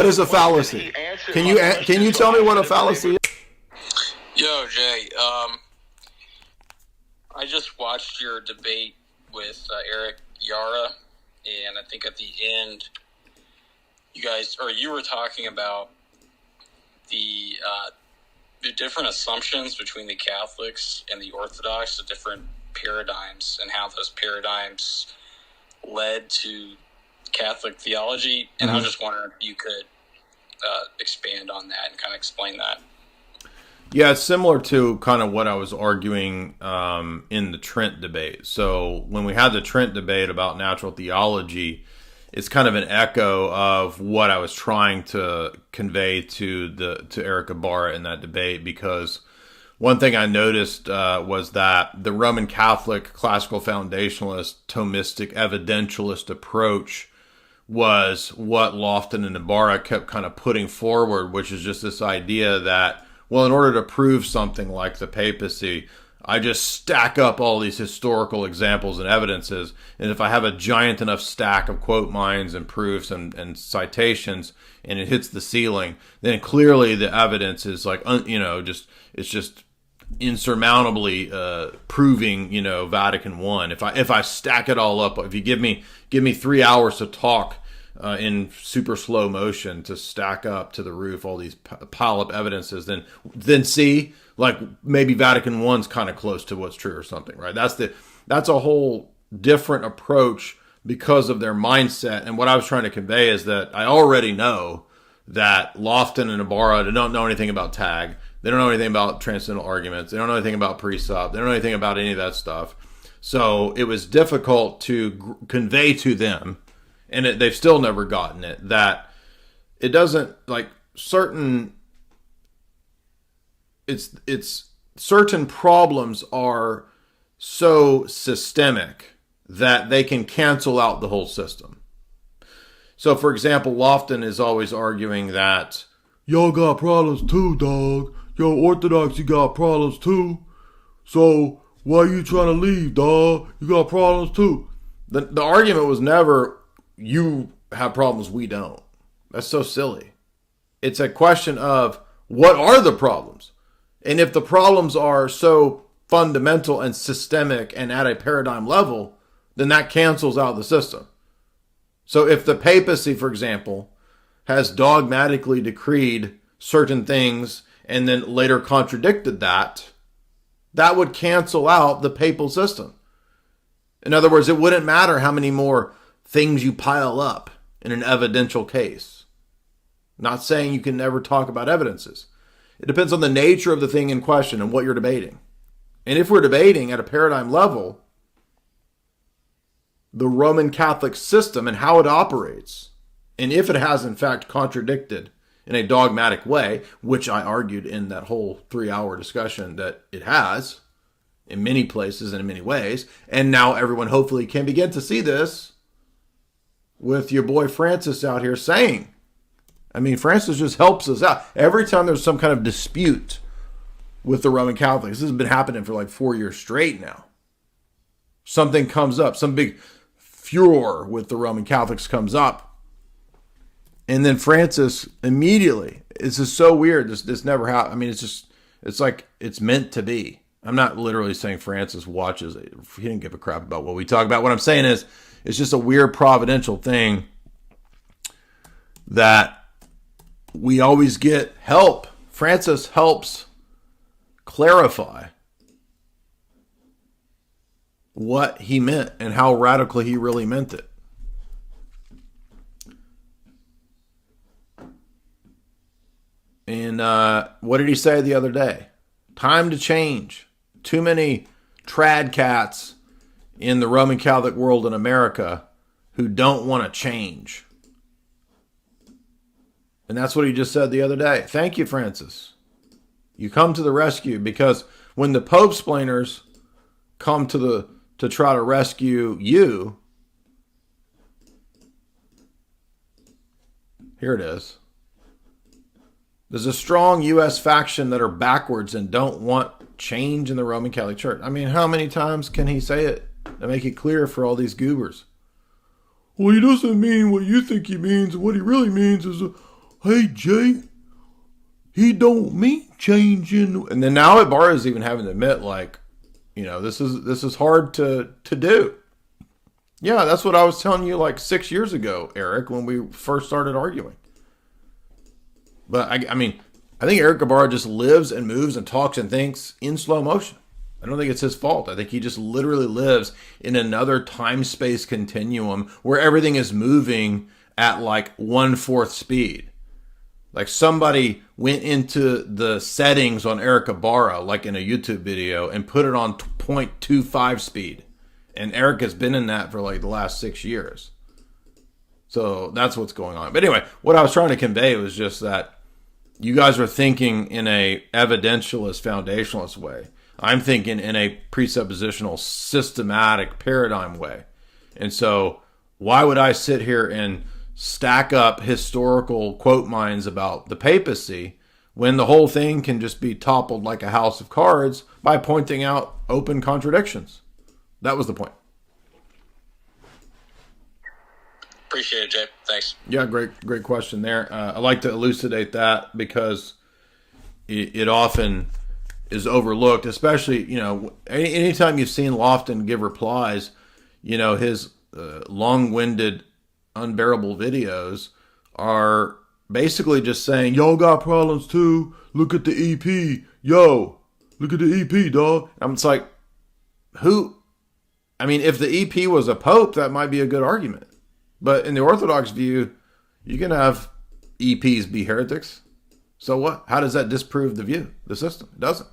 What is a fallacy? Can you tell me what a fallacy is? Yo, Jay. I just watched your debate with Eric Yara, and I think at the end, you were talking about the different assumptions between the Catholics and the Orthodox, the different paradigms, and how those paradigms led to Catholic theology. And I was just wondering if you could expand on that and kind of explain that. Yeah, it's similar to kind of what I was arguing in the Trent debate. So when we had the Trent debate about natural theology, it's kind of an echo of what I was trying to convey to Eric Ibarra in that debate, because one thing I noticed was that the Roman Catholic classical foundationalist, Thomistic, evidentialist approach was what Lofton and Ibarra kept kind of putting forward, which is just this idea that, well, in order to prove something like the papacy, I just stack up all these historical examples and evidences, and if I have a giant enough stack of quote mines and proofs and citations, and it hits the ceiling, then clearly the evidence is like, it's just insurmountably proving, Vatican I. If I stack it all up, if you give me 3 hours to talk in super slow motion to stack up to the roof all these pile up evidences, then see, like, maybe Vatican I's kind of close to what's true or something, right? That's a whole different approach because of their mindset. And what I was trying to convey is that I already know that Lofton and Ibarra don't know anything about tag. They don't know anything about transcendental arguments. They don't know anything about presup. They don't know anything about any of that stuff. So it was difficult to convey to them, and they've still never gotten it, that it doesn't, like, certain problems are so systemic that they can cancel out the whole system. So, for example, Lofton is always arguing that y'all got problems too, dog. Yo, Orthodox, you got problems too. So why you trying to leave, dog? You got problems too. The argument was never, you have problems, we don't. That's so silly. It's a question of, what are the problems? And if the problems are so fundamental and systemic and at a paradigm level, then that cancels out the system. So if the papacy, for example, has dogmatically decreed certain things and then later contradicted that, that would cancel out the papal system. In other words, it wouldn't matter how many more things you pile up in an evidential case. Not saying you can never talk about evidences. It depends on the nature of the thing in question and what you're debating. And if we're debating at a paradigm level the Roman Catholic system and how it operates, and if it has in fact contradicted in a dogmatic way, which I argued in that whole 3-hour discussion that it has in many places and in many ways, and now everyone hopefully can begin to see this with your boy Francis out here saying, Francis just helps us out. Every time there's some kind of dispute with the Roman Catholics, this has been happening for like 4 years straight now. Something comes up, some big furor with the Roman Catholics comes up, and then Francis immediately, this is so weird, this never happened. It's like it's meant to be. I'm not literally saying Francis watches it. He didn't give a crap about what we talk about. What I'm saying is, it's just a weird providential thing that we always get help. Francis helps clarify what he meant and how radically he really meant it. And what did he say the other day? Time to change. Too many trad cats in the Roman Catholic world in America who don't want to change. And that's what he just said the other day. Thank you, Francis. You come to the rescue, because when the Pope-splainers come to try to rescue you, here it is. There's a strong U.S. faction that are backwards and don't want change in the Roman Catholic Church. How many times can he say it to make it clear for all these goobers? Well, he doesn't mean what you think he means. What he really means is, hey, Jay, he don't mean changing. And then now Ibarra is even having to admit, like, this is hard to do. Yeah, that's what I was telling you like 6 years ago, Eric, when we first started arguing. But I mean, I think Eric Ibarra just lives and moves and talks and thinks in slow motion. I don't think it's his fault. I think he just literally lives in another time-space continuum where everything is moving at like 1/4 speed. Like somebody went into the settings on Eric Ibarra, like in a YouTube video, and put it on 0.25 speed. And Eric has been in that for like the last 6 years. So that's what's going on. But anyway, what I was trying to convey was just that you guys are thinking in a evidentialist, foundationalist way. I'm thinking in a presuppositional, systematic paradigm way. And so why would I sit here and stack up historical quote mines about the papacy when the whole thing can just be toppled like a house of cards by pointing out open contradictions? That was the point. Appreciate it, Jay. Thanks. Yeah, great question there. I like to elucidate that because it often is overlooked, especially, anytime you've seen Lofton give replies, his long-winded, unbearable videos are basically just saying, y'all got problems too. Look at the EP. Yo, look at the EP, dog. I'm just like, if the EP was a pope, that might be a good argument. But in the Orthodox view, you can have EPs be heretics. So what? How does that disprove the view, the system? It doesn't.